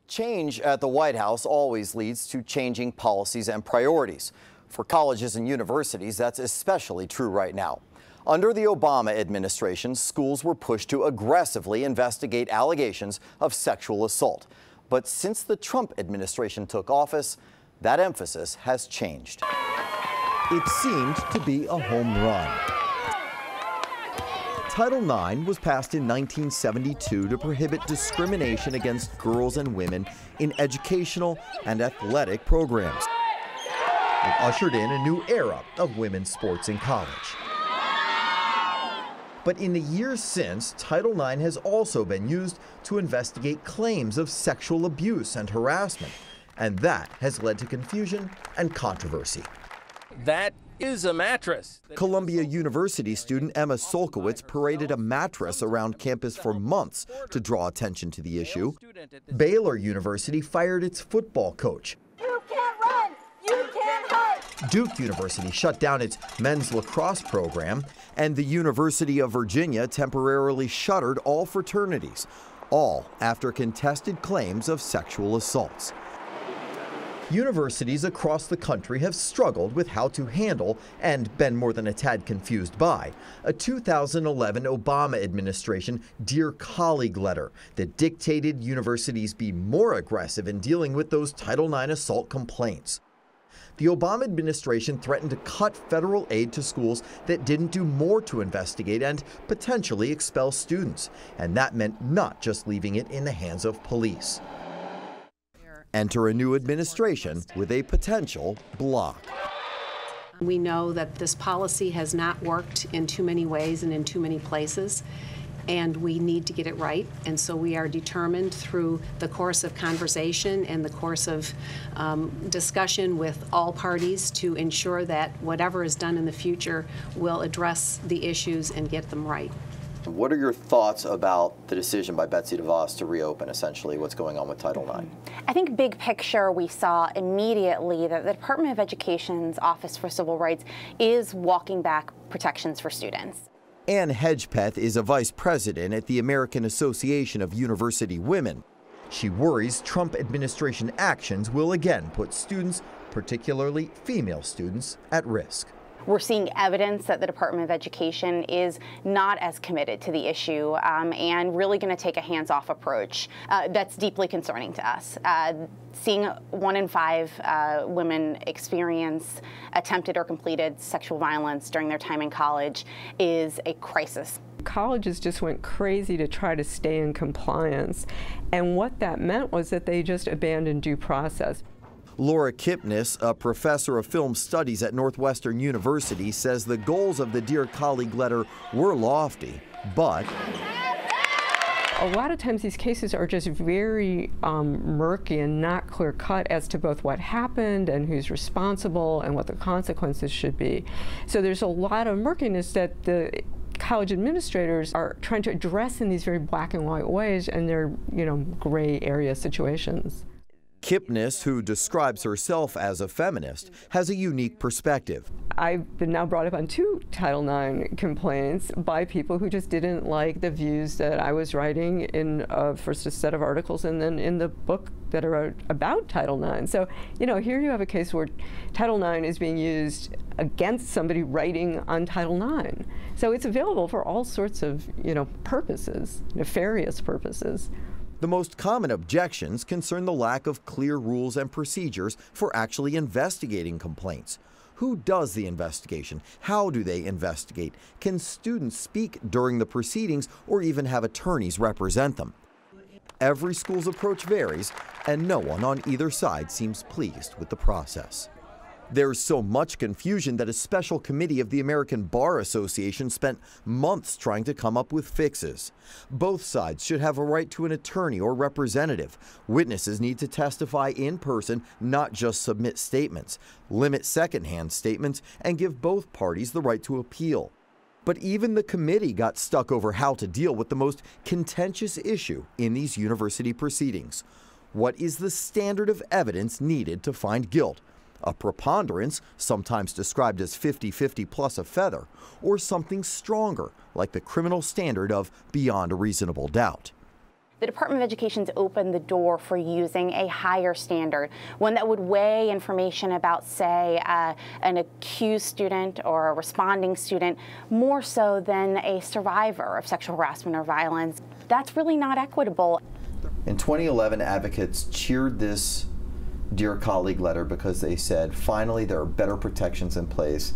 Change at the White House always leads to changing policies and priorities. For colleges and universities, that's especially true right now. Under the Obama administration, schools were pushed to aggressively investigate allegations of sexual assault. But since the Trump administration took office, that emphasis has changed. It seemed to be a home run. Title IX was passed in 1972 to prohibit discrimination against girls and women in educational and athletic programs. It ushered in a new era of women's sports in college. But in the years since, Title IX has also been used to investigate claims of sexual abuse and harassment, and that has led to confusion and controversy. That is a mattress. Columbia University student Emma Solkowitz paraded a mattress around campus for months to draw attention to the issue. Baylor University fired its football coach. You can't run! You can't hide! Duke University shut down its men's lacrosse program, and the University of Virginia temporarily shuttered all fraternities, all after contested claims of sexual assaults. Universities across the country have struggled with how to handle, and been more than a tad confused by, a 2011 Obama administration Dear Colleague letter that dictated universities be more aggressive in dealing with those Title IX assault complaints. The Obama administration threatened to cut federal aid to schools that didn't do more to investigate and potentially expel students, and that meant not just leaving it in the hands of police. Enter a new administration with a potential block. We know that this policy has not worked in too many ways and in too many places, and we need to get it right. And so we are determined through the course of conversation and the course of discussion with all parties to ensure that whatever is done in the future will address the issues and get them right. What are your thoughts about the decision by Betsy DeVos to reopen essentially what's going on with Title IX? I think big picture, we saw immediately that the Department of Education's Office for Civil Rights is walking back protections for students. Ann Hedgepeth is a vice president at the American Association of University Women. She worries Trump administration actions will again put students, particularly female students, at risk. We're seeing evidence that the Department of Education is not as committed to the issue and really going to take a hands-off approach. That's deeply concerning to us. Seeing 1 in 5 women experience attempted or completed sexual violence during their time in college is a crisis. Colleges just went crazy to try to stay in compliance, and what that meant was that they just abandoned due process. Laura Kipnis, a professor of film studies at Northwestern University, says the goals of the Dear Colleague letter were lofty, but a lot of times these cases are just very murky and not clear-cut as to both what happened and who's responsible and what the consequences should be. So there's a lot of murkiness that the college administrators are trying to address in these very black and white ways, and they're, gray area situations. Kipnis, who describes herself as a feminist, has a unique perspective. I've been now brought up on 2 Title IX complaints by people who just didn't like the views that I was writing in first a set of articles and then in the book that are about Title IX. So, here you have a case where Title IX is being used against somebody writing on Title IX. So it's available for all sorts of, purposes, nefarious purposes. The most common objections concern the lack of clear rules and procedures for actually investigating complaints. Who does the investigation? How do they investigate? Can students speak during the proceedings or even have attorneys represent them? Every school's approach varies, and no one on either side seems pleased with the process. There's so much confusion that a special committee of the American Bar Association spent months trying to come up with fixes. Both sides should have a right to an attorney or representative. Witnesses need to testify in person, not just submit statements. Limit secondhand statements and give both parties the right to appeal. But even the committee got stuck over how to deal with the most contentious issue in these university proceedings. What is the standard of evidence needed to find guilt? A preponderance, sometimes described as 50-50 plus a feather, or something stronger, like the criminal standard of beyond a reasonable doubt. The Department of Education's opened the door for using a higher standard, one that would weigh information about, say, an accused student or a responding student more so than a survivor of sexual harassment or violence. That's really not equitable. In 2011, advocates cheered this Dear Colleague letter because they said, finally, there are better protections in place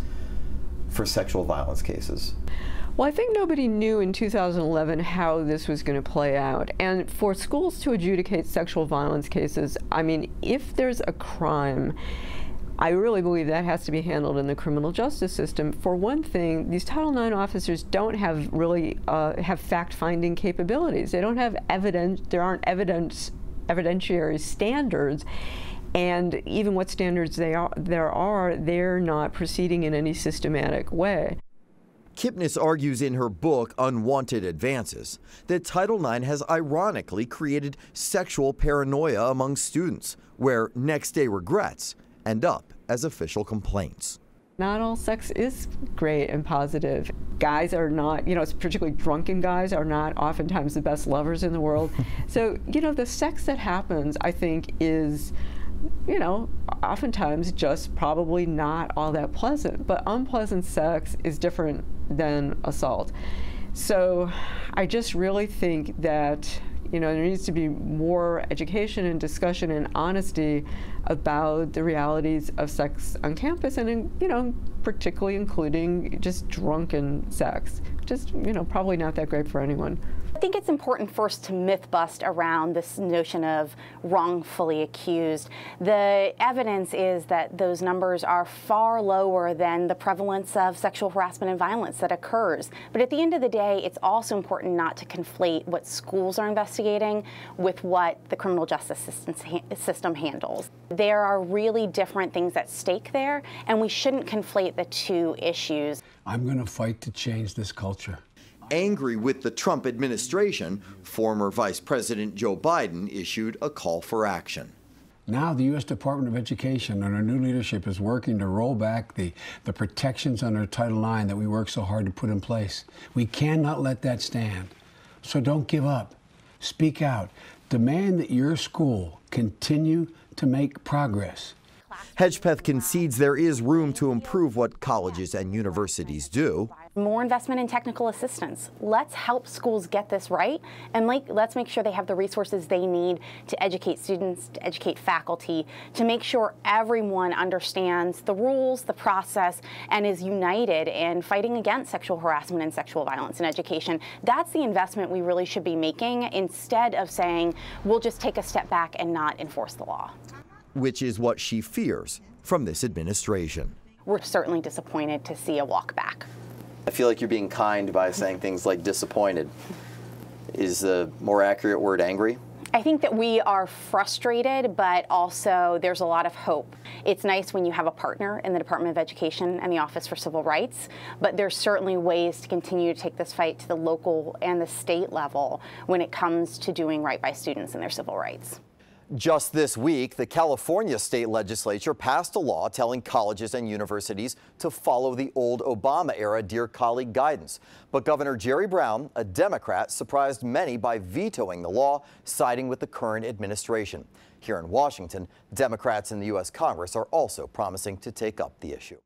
for sexual violence cases. Well, I think nobody knew in 2011 how this was going to play out. And for schools to adjudicate sexual violence cases, I mean, if there's a crime, I really believe that has to be handled in the criminal justice system. For one thing, these Title IX officers don't have really have fact-finding capabilities. They don't have evidence. There aren't evidentiary standards. And even what standards there are, they're not proceeding in any systematic way. Kipnis argues in her book, Unwanted Advances, that Title IX has ironically created sexual paranoia among students, where next-day regrets end up as official complaints. Not all sex is great and positive. Guys are not, particularly drunken guys are not oftentimes the best lovers in the world. So, the sex that happens, I think, is oftentimes just probably not all that pleasant, but unpleasant sex is different than assault. So I just really think that, there needs to be more education and discussion and honesty about the realities of sex on campus and, particularly including just drunken sex. Just, probably not that great for anyone. I think it's important first to myth bust around this notion of wrongfully accused. The evidence is that those numbers are far lower than the prevalence of sexual harassment and violence that occurs. But at the end of the day, it's also important not to conflate what schools are investigating with what the criminal justice system handles. There are really different things at stake there, and we shouldn't conflate the two issues. I'm going to fight to change this culture. Angry with the Trump administration, former Vice President Joe Biden issued a call for action. Now the U.S. Department of Education and our new leadership is working to roll back the protections under Title IX that we worked so hard to put in place. We cannot let that stand. So don't give up. Speak out. Demand that your school continue to make progress. Hedgepeth concedes there is room to improve what colleges and universities do. More investment in technical assistance. Let's help schools get this right, and let's make sure they have the resources they need to educate students, to educate faculty, to make sure everyone understands the rules, the process, and is united in fighting against sexual harassment and sexual violence in education. That's the investment we really should be making, instead of saying, we'll just take a step back and not enforce the law. Which is what she fears from this administration. We're certainly disappointed to see a walk back. I feel like you're being kind by saying things like disappointed. Is the more accurate word angry? I think that we are frustrated, but also there's a lot of hope. It's nice when you have a partner in the Department of Education and the Office for Civil Rights, but there's certainly ways to continue to take this fight to the local and the state level when it comes to doing right by students and their civil rights. Just this week, the California state legislature passed a law telling colleges and universities to follow the old Obama-era Dear Colleague guidance. But Governor Jerry Brown, a Democrat, surprised many by vetoing the law, siding with the current administration. Here in Washington, Democrats in the U.S. Congress are also promising to take up the issue.